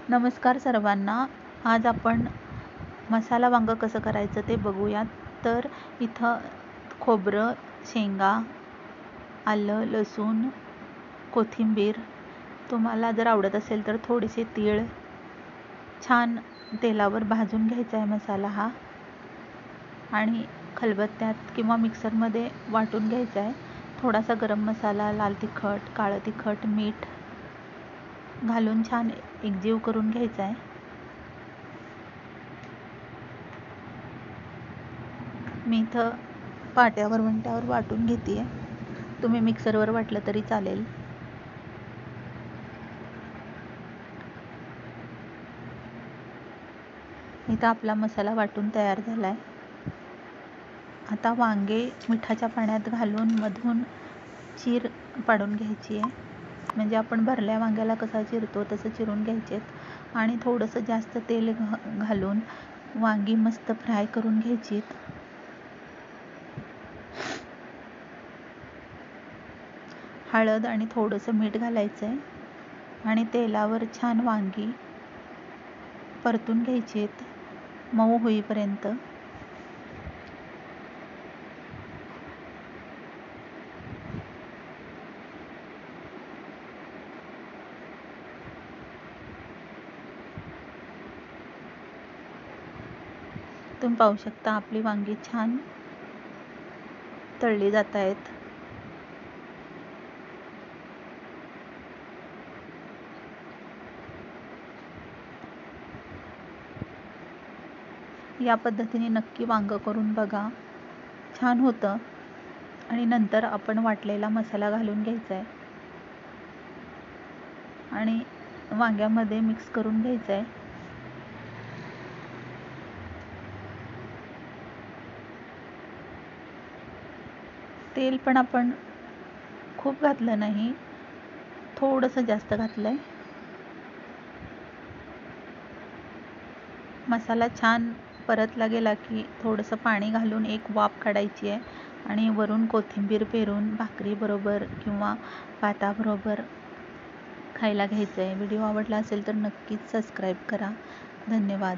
नमस्कार सर्वांना. आज आपण मसाला वांगं कसं करायचं ते बघूयात. तर इथं खोबरं, शेंगा, आलं, लसूण, कोथिंबीर, तुम्हाला जर आवडत असेल तर थोडेसे तीळ छान तेलावर भाजून घ्यायचा आहे मसाला हा, आणि खलबत्त्यात किंवा मिक्सरमध्ये वाटून घ्यायचा आहे. थोडासा गरम मसाला, लाल तिखट, काळं तिखट, मीठ घालून छान एकजीव करून घ्यायचा आहे. मी इथं पाट्यावर वंट्यावर वाटून घेते आहे. तुम्ही मिक्सरवर वाटलं तरी चालेल. इथं आपला मसाला वाटून तयार झाला आहे. आता वांगे मिठाच्या पाण्यात घालून मधून चीर पाडून घ्यायची आहे. म्हणजे आपण भरल्या वांग्याला कसा चिरतो तसं चिरून घ्यायचे आहेत. आणि थोडंसं जास्त तेल घालून वांगी मस्त फ्राय करून घ्यायची आहेत. हळद आणि थोडंसं मीठ घालायचं आहे आणि तेलावर छान वांगी परतून घ्यायची आहेत मऊ होईपर्यंत. तुम्ही पाहू शकता आपली वांगी छान तळली जात आहेत. या पद्धतीने नक्की वांगं करून बघा, छान होतं. आणि नंतर आपण वाटलेला मसाला घालून घ्यायचा आहे आणि वांग्यामध्ये मिक्स करून घ्यायचं आहे. तेल पण आपण खूप घातलं नाही, थोडंसं जास्त घातलं आहे. मसाला छान परतला गेला की थोडंसं पाणी घालून एक वाफ काढायची आहे आणि वरून कोथिंबीर पेरून भाकरीबरोबर किंवा भाताबरोबर खायला घ्यायचं आहे. व्हिडिओ आवडला असेल तर नक्कीच सबस्क्राईब करा. धन्यवाद.